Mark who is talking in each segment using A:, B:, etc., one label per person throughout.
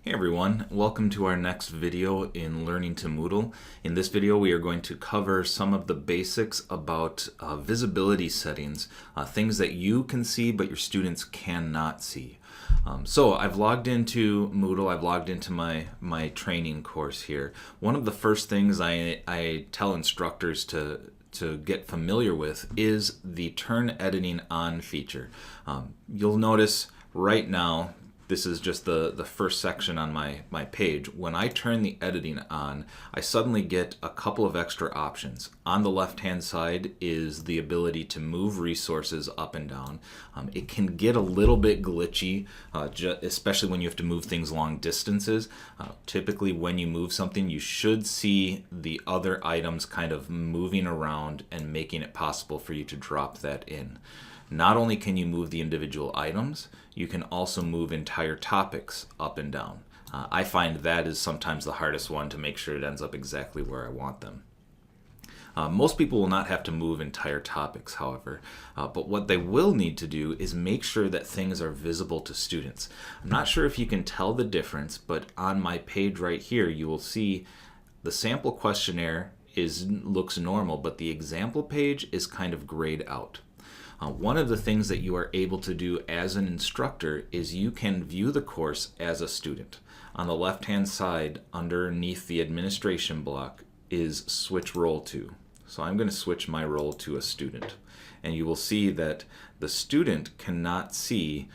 A: Hey everyone, welcome to our next video in Learning to Moodle. In this video we are going to cover some of the basics about visibility settings, things that you can see but your students cannot see. So I've logged into Moodle, I've logged into my training course here. One of the first things I tell instructors to get familiar with is the turn editing on feature. You'll notice right now, this is just the first section on my page. When I turn the editing on, I suddenly get a couple of extra options. On the left-hand side is the ability to move resources up and down. It can get a little bit glitchy, especially when you have to move things long distances. Typically, when you move something, you should see the other items kind of moving around and making it possible for you to drop that in. Not only can you move the individual items, you can also move entire topics up and down. I find that is sometimes the hardest one to make sure it ends up exactly where I want them. Most people will not have to move entire topics, however, but what they will need to do is make sure that things are visible to students. I'm not sure if you can tell the difference, but on my page right here, you will see the sample questionnaire looks normal, but the example page is kind of grayed out. One of the things that you are able to do as an instructor is you can view the course as a student. On the left-hand side, underneath the administration block, is switch role to. So I'm going to switch my role to a student. And you will see that the student cannot see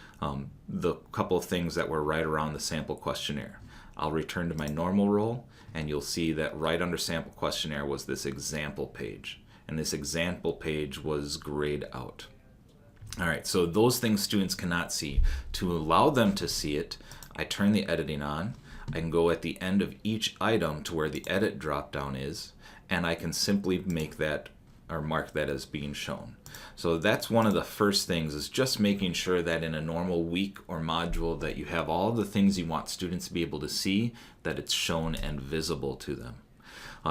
A: the couple of things that were right around the sample questionnaire. I'll return to my normal role, and you'll see that right under sample questionnaire was this example page. And this example page was grayed out. All right, so those things students cannot see. To allow them to see it, I turn the editing on. I can go at the end of each item to where the edit drop-down is, and I can simply make that or mark that as being shown. So that's one of the first things, is just making sure that in a normal week or module that you have all the things you want students to be able to see, that it's shown and visible to them.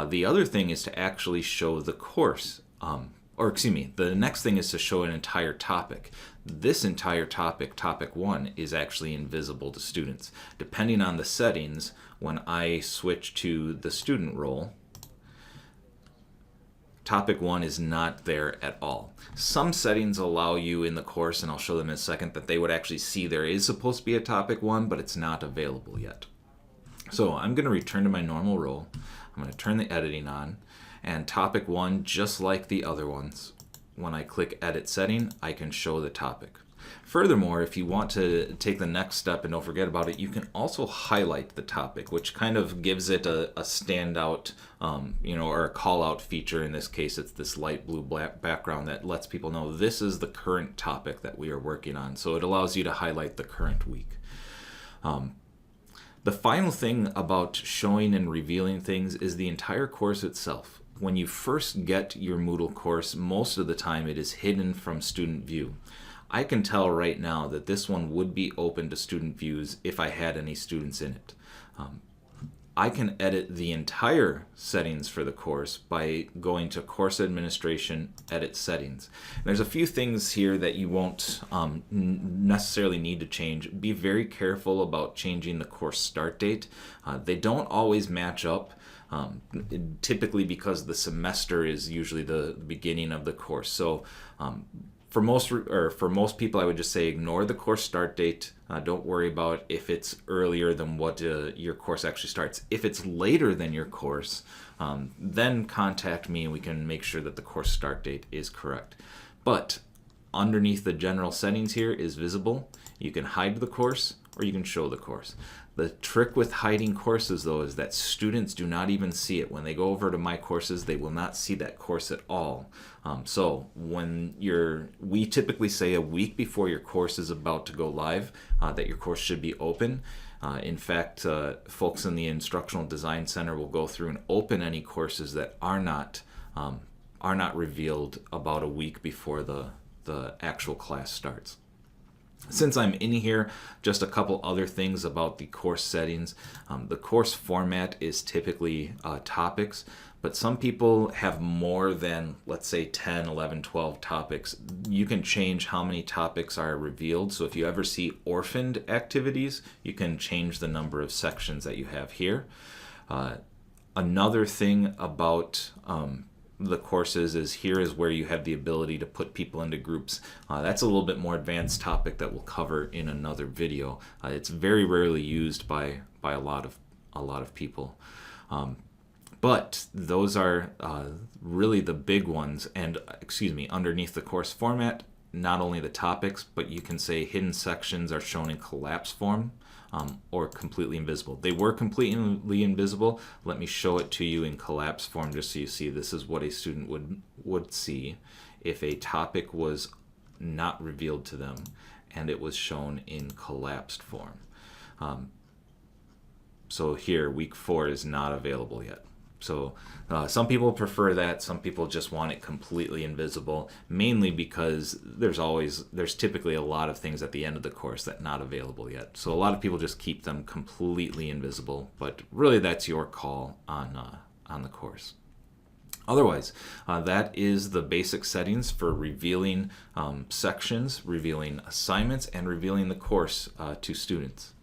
A: The other thing is to actually show the course. The next thing is to show an entire topic. This entire topic, topic 1, is actually invisible to students. Depending on the settings, when I switch to the student role, topic 1 is not there at all. Some settings allow you in the course, and I'll show them in a second, that they would actually see there is supposed to be a topic 1, but it's not available yet. So I'm going to return to my normal role. I'm going to turn the editing on, and topic 1, just like the other ones, when I click edit setting, I can show the topic. Furthermore, if you want to take the next step and don't forget about it, you can also highlight the topic, which kind of gives it a standout, or a call out feature. In this case, it's this light blue background that lets people know this is the current topic that we are working on. So it allows you to highlight the current week. The final thing about showing and revealing things is the entire course itself. When you first get your Moodle course, most of the time it is hidden from student view. I can tell right now that this one would be open to student views if I had any students in it. I can edit the entire settings for the course by going to Course Administration, Edit Settings. There's a few things here that you won't necessarily need to change. Be very careful about changing the course start date. They don't always match up, typically because the semester is usually the beginning of the course. So for most people, I would just say ignore the course start date. Don't worry about if it's earlier than what your course actually starts. If it's later than your course, then contact me and we can make sure that the course start date is correct. But underneath the general settings here is visible. You can hide the course or you can show the course. The trick with hiding courses, though, is that students do not even see it. When they go over to my courses, they will not see that course at all. So we typically say a week before your course is about to go live that your course should be open. In fact, folks in the Instructional Design Center will go through and open any courses that are not revealed about a week before the actual class starts. Since I'm in here, just a couple other things about the course settings. The course format is typically topics, but some people have more than, let's say, 10, 11, 12 topics. You can change how many topics are revealed. So if you ever see orphaned activities, you can change the number of sections that you have here. Another thing about the courses is here is where you have the ability to put people into groups. That's a little bit more advanced topic that we'll cover in another video. It's very rarely used by a lot of people. But those are really the big ones. And underneath the course format, not only the topics, but you can say hidden sections are shown in collapse form. Or completely invisible. They were completely invisible. Let me show it to you in collapse form just so you see this is what a student would see if a topic was not revealed to them and it was shown in collapsed form. So here, week 4 is not available yet. So some people prefer that. Some people just want it completely invisible, mainly because there's typically a lot of things at the end of the course that are not available yet. So a lot of people just keep them completely invisible, but really that's your call on the course. Otherwise, that is the basic settings for revealing sections, revealing assignments, and revealing the course to students.